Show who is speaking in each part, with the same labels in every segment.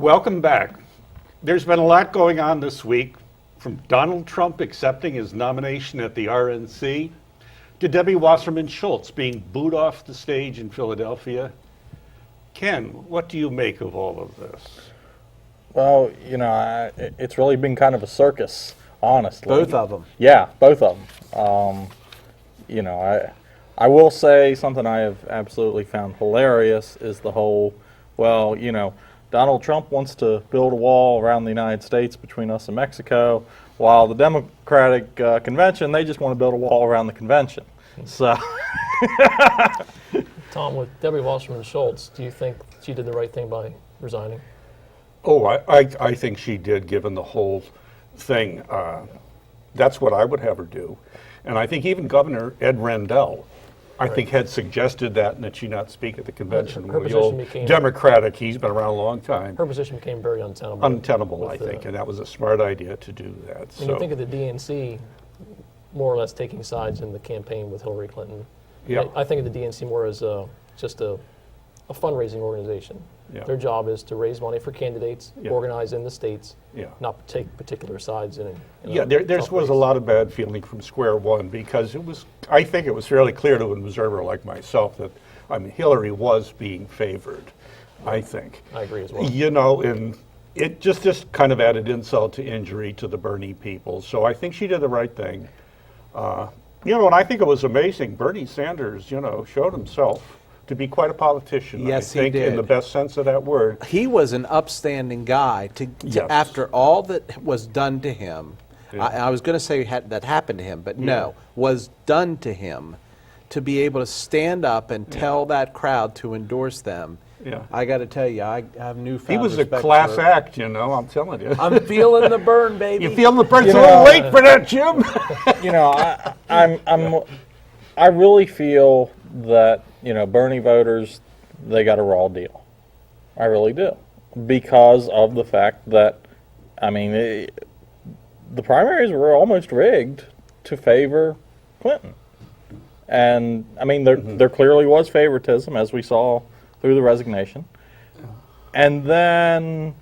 Speaker 1: Welcome back. There's been a lot going on this week, from Donald Trump accepting his nomination at the RNC to Debbie Wasserman Schultz being booed off the stage in Philadelphia. Ken, what do you make of all of this?
Speaker 2: Well, it's really been kind of a circus, honestly.
Speaker 3: Both of them.
Speaker 2: Yeah, both of them. I will say something I have absolutely found hilarious is the whole, Donald Trump wants to build a wall around the United States between us and Mexico, while the Democratic convention, they just want to build a wall around the convention. So,
Speaker 4: Tom, with Debbie Wasserman Schultz, do you think she did the right thing by resigning?
Speaker 1: Oh, I think she did, given the whole thing. That's what I would have her do. And I think even Governor Ed Rendell, I think, had suggested that and that she not speak at the convention.
Speaker 4: Her
Speaker 1: The
Speaker 4: position
Speaker 1: old
Speaker 4: became-
Speaker 1: Democratic, he's been around a long time.
Speaker 4: Her position became very untenable.
Speaker 1: Untenable, I think, and that was a smart idea to do that.
Speaker 4: When you think of the DNC more or less taking sides in the campaign with Hillary Clinton,
Speaker 1: Yeah.
Speaker 4: I think of the DNC more as just a fundraising organization.
Speaker 1: Yeah.
Speaker 4: Their job is to raise money for candidates,
Speaker 1: Yeah.
Speaker 4: organize in the states,
Speaker 1: Yeah.
Speaker 4: not take particular sides in it.
Speaker 1: Yeah, there was a lot of bad feeling from square one, because I think it was fairly clear to an observer like myself that, Hillary was being favored, I think.
Speaker 4: I agree as well.
Speaker 1: And it just kind of added insult to injury to the Bernie people. So I think she did the right thing. And I think it was amazing. Bernie Sanders, showed himself to be quite a politician.
Speaker 3: Yes,
Speaker 1: I think,
Speaker 3: he did.
Speaker 1: in the best sense of that word.
Speaker 3: He was an upstanding guy.
Speaker 1: Yes.
Speaker 3: After all that was done to him,
Speaker 1: Yeah.
Speaker 3: I was going to say that happened to him, but no, was done to him, to be able to stand up and tell that crowd to endorse them.
Speaker 1: Yeah.
Speaker 3: I got to tell you, I have newfound
Speaker 1: He was a
Speaker 3: respect
Speaker 1: class
Speaker 3: for-
Speaker 1: act, I'm telling you.
Speaker 3: I'm feeling the burn, baby.
Speaker 1: You feel the bird's a little late for that, Jim?
Speaker 2: I really feel that Bernie voters, they got a raw deal. I really do, because of the fact that the primaries were almost rigged to favor Clinton, and there clearly was favoritism, as we saw through the resignation, and then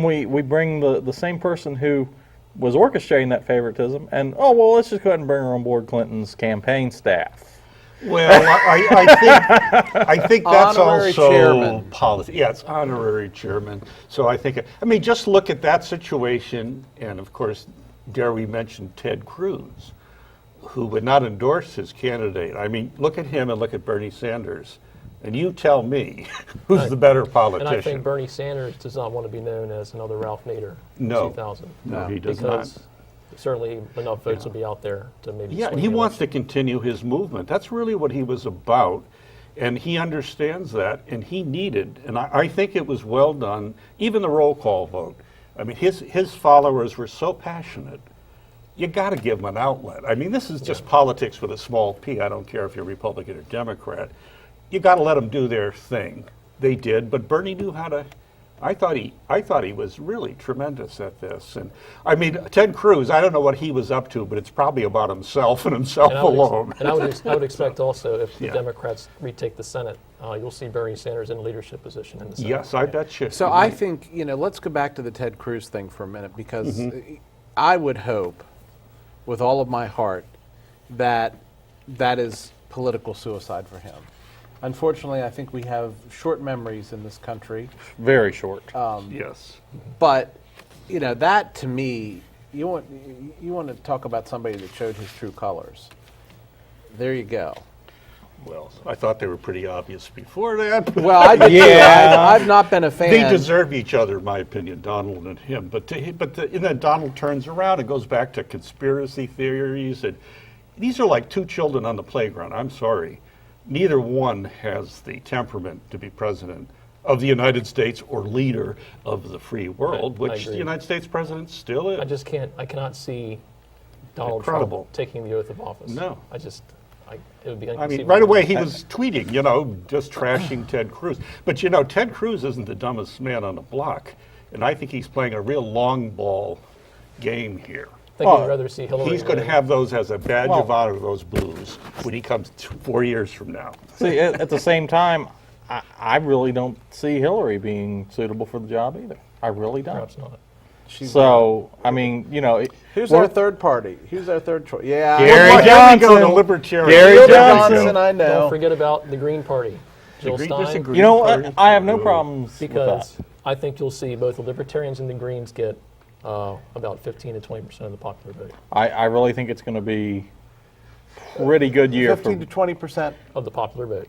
Speaker 2: we bring the same person who was orchestrating that favoritism, and let's just go ahead and bring her on board Clinton's campaign staff.
Speaker 1: Well, I think that's
Speaker 3: Honorary
Speaker 1: also
Speaker 3: chairman.
Speaker 1: policy. Yeah, it's honorary chairman. So I think, just look at that situation, and of course, dare we mention Ted Cruz, who would not endorse his candidate. Look at him and look at Bernie Sanders, and you tell me who's the better politician.
Speaker 4: And I think Bernie Sanders does not want to be known as another Ralph Nader in
Speaker 1: No.
Speaker 4: 2000.
Speaker 1: No, he does
Speaker 4: because
Speaker 1: not.
Speaker 4: Certainly enough votes will be out there to maybe
Speaker 1: Yeah,
Speaker 4: swing
Speaker 1: he
Speaker 4: the
Speaker 1: wants to
Speaker 4: election.
Speaker 1: continue his movement. That's really what he was about, and he understands that, and he needed, and I think it was well done, even the roll call vote. His followers were so passionate. You got to give them an outlet. This is just politics with a small p. I don't care if you're Republican or Democrat. You got to let them do their thing. They did, but Bernie knew how to. I thought he was really tremendous at this. And Ted Cruz, I don't know what he was up to, but it's probably about himself and himself
Speaker 4: And I would
Speaker 1: alone.
Speaker 4: and I would expect also, if the
Speaker 1: Yeah.
Speaker 4: Democrats retake the Senate, you'll see Bernie Sanders in a leadership position in the Senate.
Speaker 1: Yes, I bet you.
Speaker 3: So I think, let's go back to the Ted Cruz thing for a minute, because I would hope with all of my heart that that is political suicide for him. Unfortunately, I think we have short memories in this country.
Speaker 2: Very short.
Speaker 1: Yes.
Speaker 3: But, that to me, you want to talk about somebody that showed his true colors. There you go.
Speaker 1: Well, I thought they were pretty obvious before that.
Speaker 3: Well, I did.
Speaker 2: Yeah.
Speaker 3: I've not been a fan.
Speaker 1: They deserve each other, in my opinion, Donald and him. And then Donald turns around and goes back to conspiracy theories. And these are like two children on the playground. I'm sorry. Neither one has the temperament to be president of the United States or leader of the free world,
Speaker 4: Right, I
Speaker 1: which the
Speaker 4: agree.
Speaker 1: United States president still is.
Speaker 4: I cannot see Donald
Speaker 1: Incredible.
Speaker 4: Trump taking the oath of office.
Speaker 1: No.
Speaker 4: It would be inconceivable.
Speaker 1: Right away he was tweeting, just trashing Ted Cruz. But Ted Cruz isn't the dumbest man on the block, and I think he's playing a real long ball game here.
Speaker 4: I think I'd rather see Hillary.
Speaker 1: He's going to
Speaker 4: win.
Speaker 1: have those as a badge of
Speaker 2: Well-
Speaker 1: honor, those blues, when he comes 4 years from now.
Speaker 2: See, at the same time, I really don't see Hillary being suitable for the job either. I really don't.
Speaker 4: Perhaps not.
Speaker 2: So, I mean, you know.
Speaker 3: Who's our third party? Who's our third choice? Yeah.
Speaker 2: Gary
Speaker 1: Well, here we go,
Speaker 2: Johnson.
Speaker 1: the libertarian.
Speaker 2: Gary
Speaker 3: Gary
Speaker 2: Johnson.
Speaker 3: Johnson, I know.
Speaker 4: Don't forget about the Green Party. Jill
Speaker 1: Green-
Speaker 4: Stein.
Speaker 1: there's a Green
Speaker 2: You know
Speaker 1: Party
Speaker 2: what? I have no
Speaker 1: too.
Speaker 2: problems
Speaker 4: Because
Speaker 2: with
Speaker 4: I think you'll see both the Libertarians and the Greens get about 15 to 20% of the popular vote.
Speaker 2: that. I really think it's going to be pretty good year
Speaker 3: 15 to
Speaker 2: for.
Speaker 3: 20%
Speaker 4: Of the popular vote.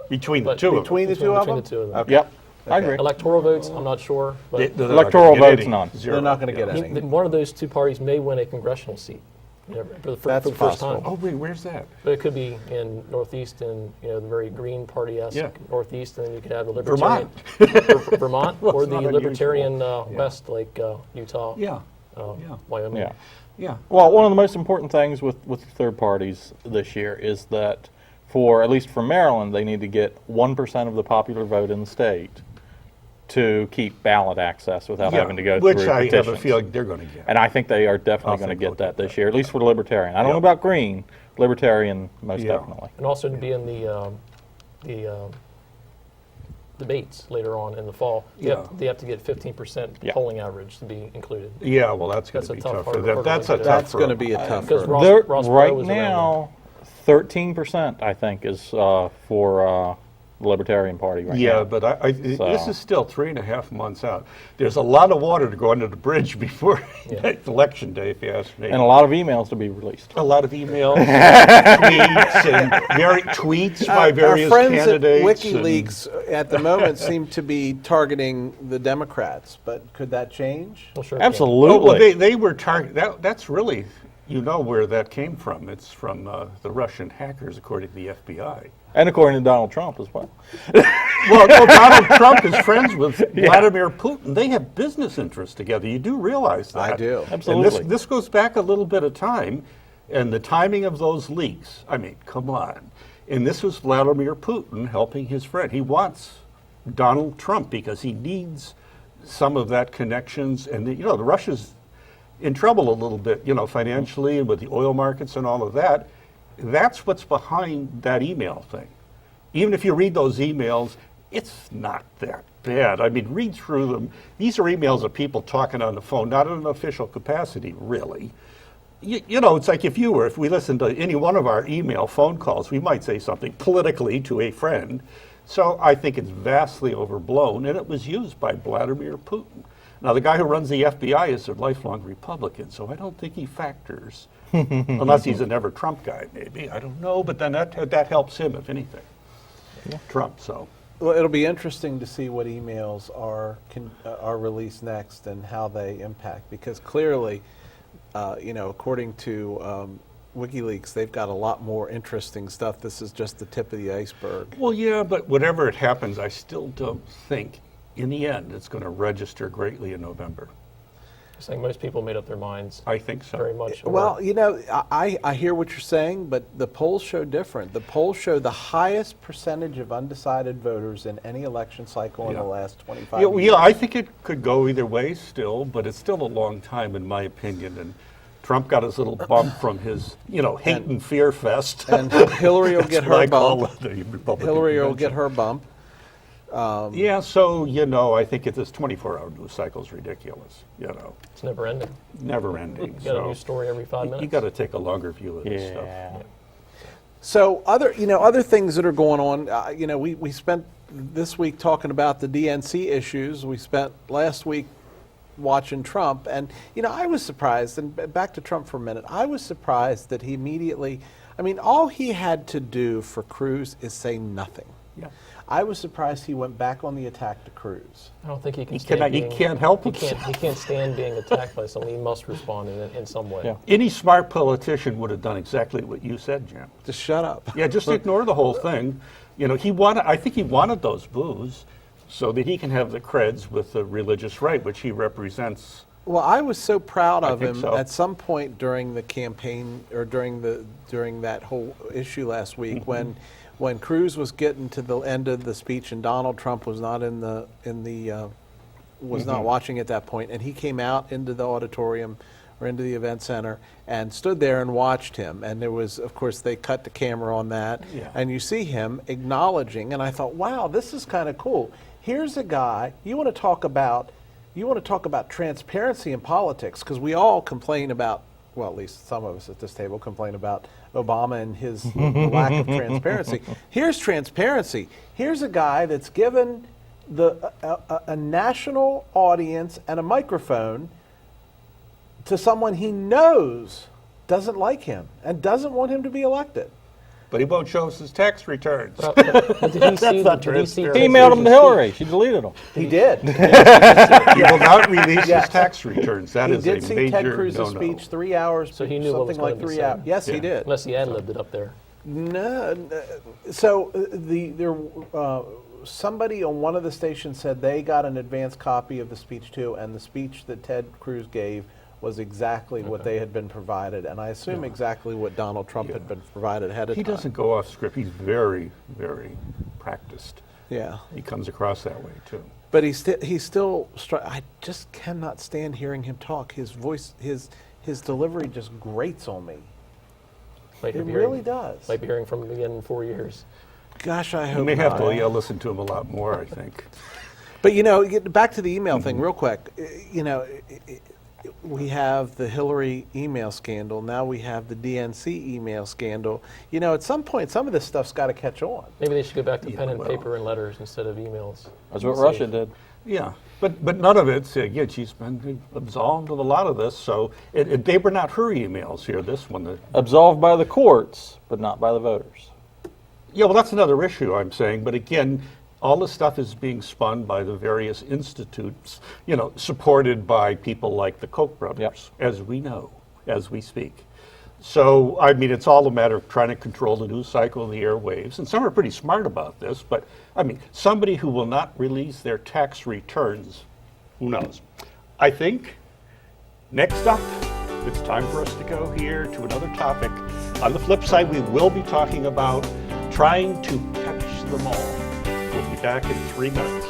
Speaker 1: Between the
Speaker 4: But
Speaker 1: two of them.
Speaker 3: between the two of them?
Speaker 4: Between the two of them.
Speaker 3: Okay.
Speaker 2: Yep, I agree.
Speaker 4: Electoral votes, I'm not sure, but
Speaker 1: They're not
Speaker 2: Electoral
Speaker 1: gonna get
Speaker 2: votes,
Speaker 1: any.
Speaker 2: none.
Speaker 1: Zero.
Speaker 3: They're not going to get
Speaker 4: I
Speaker 3: any.
Speaker 4: think that one of those two parties may win a congressional seat, you know, for the
Speaker 3: That's
Speaker 4: for the first
Speaker 3: possible.
Speaker 4: time.
Speaker 1: Oh, wait, where's that?
Speaker 4: But it could be in Northeast and, you know, the very Green Party-esque
Speaker 1: Yeah.
Speaker 4: Northeast, and then you could have the
Speaker 1: Vermont.
Speaker 4: Libertarian Vermont,
Speaker 1: Well,
Speaker 4: or
Speaker 1: it's
Speaker 4: the
Speaker 1: not unusual.
Speaker 4: Libertarian West, like Utah,
Speaker 1: Yeah,
Speaker 4: Wyoming.
Speaker 2: Yeah.
Speaker 1: yeah.
Speaker 2: Well, one of the most important things with third parties this year is that for, at least for Maryland, they need to get 1% of the popular vote in the state to keep ballot access without having to go
Speaker 1: Which
Speaker 2: through
Speaker 1: I
Speaker 2: petitions.
Speaker 1: have a feeling they're going to get.
Speaker 2: And I think they are definitely
Speaker 1: I
Speaker 2: going to
Speaker 1: think
Speaker 2: get
Speaker 1: they'll
Speaker 2: that
Speaker 1: get
Speaker 2: this
Speaker 1: that.
Speaker 2: year, at least for the Libertarian. I don't know
Speaker 1: Yep.
Speaker 2: about Green, Libertarian most
Speaker 1: Yeah.
Speaker 2: definitely.
Speaker 4: And also to be in the debates later on in the fall. They have to get 15%
Speaker 2: Yeah.
Speaker 4: polling average to be included.
Speaker 1: Yeah, well, that's going
Speaker 4: That's
Speaker 1: to
Speaker 4: a
Speaker 1: be
Speaker 4: tough
Speaker 1: tough for
Speaker 4: hurdle
Speaker 1: them.
Speaker 4: to
Speaker 1: That's a
Speaker 4: get
Speaker 1: tough
Speaker 3: That's going to
Speaker 1: hurdle.
Speaker 3: be a tough
Speaker 4: Because
Speaker 3: hurdle.
Speaker 2: They're-
Speaker 4: Ross Perot
Speaker 2: right
Speaker 4: was around
Speaker 2: now, 13%, I think, is for the Libertarian Party right
Speaker 1: Yeah,
Speaker 2: now.
Speaker 1: but this
Speaker 2: So-
Speaker 1: is still 3.5 months out. There's a lot of water to go under the bridge before election day, if you ask me.
Speaker 2: And a lot of emails to be released.
Speaker 1: A lot of emails, tweets, and tweets by
Speaker 3: Our
Speaker 1: various
Speaker 3: friends
Speaker 1: candidates.
Speaker 3: at
Speaker 1: and-
Speaker 3: WikiLeaks at the moment seem to be targeting the Democrats, but could that change?
Speaker 4: Well, sure it can.
Speaker 2: Absolutely.
Speaker 1: Oh, well, they were targeted. That's really, you know where that came from. It's from the Russian hackers, according to the FBI.
Speaker 2: And according to Donald Trump as well.
Speaker 1: Well, no, Donald Trump is friends with Vladimir Putin. They have business interests together. You do realize that.
Speaker 3: I do.
Speaker 2: Absolutely.
Speaker 1: And this goes back a little bit of time, and the timing of those leaks, I mean, come on. And this was Vladimir Putin helping his friend. He wants Donald Trump because he needs some of that connections. And, the Russia's in trouble a little bit, financially and with the oil markets and all of that. That's what's behind that email thing. Even if you read those emails, it's not that bad. I mean, read through them. These are emails of people talking on the phone, not in an official capacity, really. It's like if we listened to any one of our email phone calls, we might say something politically to a friend. So I think it's vastly overblown, and it was used by Vladimir Putin. Now, the guy who runs the FBI is a lifelong Republican, so I don't think he factors, unless he's a never Trump guy, maybe. I don't know, but then that helps him, if anything. Trump, so.
Speaker 3: Well, it'll be interesting to see what emails are released next and how they impact, because clearly, according to WikiLeaks, they've got a lot more interesting stuff. This is just the tip of the iceberg.
Speaker 1: Well, yeah, but whatever it happens, I still don't think, in the end, it's going to register greatly in November.
Speaker 4: I think most people made up their minds
Speaker 1: I think so.
Speaker 4: very much.
Speaker 3: Well, I hear what you're saying, but the polls show different. The polls show the highest percentage of undecided voters in any election cycle in the last 25 years.
Speaker 1: Yeah, I think it could go either way still, but it's still a long time, in my opinion. And Trump got his little bump from his, hate and fear fest.
Speaker 3: And Hillary will get
Speaker 1: That's what
Speaker 3: her
Speaker 1: I call
Speaker 3: bump.
Speaker 1: the Republican
Speaker 3: Hillary will get
Speaker 1: convention.
Speaker 3: her bump.
Speaker 1: Yeah, so, I think this 24-hour news cycle is ridiculous,
Speaker 4: it's never ending.
Speaker 1: never ending.
Speaker 4: You got a new story every 5 minutes.
Speaker 1: You got to take a longer view of this stuff.
Speaker 2: Yeah.
Speaker 3: So other things that are going on, we spent this week talking about the DNC issues. We spent last week watching Trump, and I was surprised. And back to Trump for a minute. I was surprised that he immediately. I mean, all he had to do for Cruz is say nothing.
Speaker 1: Yeah.
Speaker 3: I was surprised he went back on the attack to Cruz.
Speaker 4: I don't think he can.
Speaker 1: He can't help
Speaker 4: He
Speaker 1: himself.
Speaker 4: can't stand being attacked by someone. He must respond in some way.
Speaker 2: Yeah.
Speaker 1: Any smart politician would have done exactly what you said, Jim.
Speaker 3: Just shut up.
Speaker 1: Yeah, just ignore the whole thing. I think he wanted those boos so that he can have the creds with the religious right, which he represents.
Speaker 3: Well, I was so proud of
Speaker 1: think
Speaker 3: him
Speaker 1: so.
Speaker 3: at some point during the campaign or during that whole issue last week when Cruz was getting to the end of the speech and Donald Trump was not not watching at that point, and he came out into the auditorium or into the event center, and stood there and watched him. And there was, of course, they cut the camera on that, and you see him acknowledging. And I thought, wow, this is kind of cool. Here's a guy. You want to talk about transparency in politics, because we all complain about, well, at least some of us at this table complain about Obama and his lack of transparency. Here's transparency. Here's a guy that's given a national audience and a microphone to someone he knows doesn't like him and doesn't want him to be elected.
Speaker 1: But he won't show us his tax returns.
Speaker 4: But did he see?
Speaker 1: not
Speaker 4: Did he see?
Speaker 1: transparent.
Speaker 2: He
Speaker 4: Ted
Speaker 2: emailed him to
Speaker 4: Cruz's
Speaker 2: Hillary. She deleted them.
Speaker 3: He did.
Speaker 1: He will not release
Speaker 3: Yes.
Speaker 1: his tax returns. That
Speaker 3: He
Speaker 1: is
Speaker 3: did
Speaker 1: a
Speaker 3: see
Speaker 1: major
Speaker 3: Ted Cruz's
Speaker 1: no-no.
Speaker 3: speech, 3 hours,
Speaker 4: So he knew what was
Speaker 3: something like
Speaker 4: going to be
Speaker 3: 3 hours.
Speaker 4: said.
Speaker 3: Yes, he
Speaker 1: Yeah.
Speaker 3: did.
Speaker 4: Unless he ad-libbed it up there.
Speaker 3: No, so somebody on one of the stations said they got an advance copy of the speech too, and the speech that Ted Cruz gave was exactly what they had been provided, and I assume exactly what Donald Trump had been provided ahead of
Speaker 1: He
Speaker 3: time.
Speaker 1: doesn't go off script. He's very, very practiced.
Speaker 3: Yeah,
Speaker 1: He comes across that way too.
Speaker 3: but he's still. I just cannot stand hearing him talk. His voice, his delivery just grates on me.
Speaker 4: Might
Speaker 3: It
Speaker 4: be hearing-
Speaker 3: really does.
Speaker 4: Might be hearing from him again in 4 years.
Speaker 3: Gosh, I
Speaker 1: You
Speaker 3: hope
Speaker 1: may have
Speaker 3: not.
Speaker 1: to listen to him a lot more, I think.
Speaker 3: But get back to the email thing real quick. We have the Hillary email scandal. Now we have the DNC email scandal. At some point, some of this stuff's got to catch on.
Speaker 4: Maybe they should go back to pen and
Speaker 1: well.
Speaker 4: paper and letters instead of emails.
Speaker 2: That's what
Speaker 4: Safe.
Speaker 2: Russia did.
Speaker 1: Yeah, but none of it. Again, she's been absolved of a lot of this, so they were not her emails here. This one,
Speaker 2: Absolved by the courts, but not by the voters.
Speaker 1: yeah. Well, that's another issue I'm saying. But again, all this stuff is being spun by the various institutes, supported by people like the Koch brothers, as we know, as we speak. So, I mean, it's all a matter of trying to control the news cycle of the airwaves. And some are pretty smart about this, but, I mean, somebody who will not release their tax returns, who knows? I think, next up, it's time for us to go here to another topic. On the flip side, we will be talking about trying to catch them all. We'll be back in 3 minutes.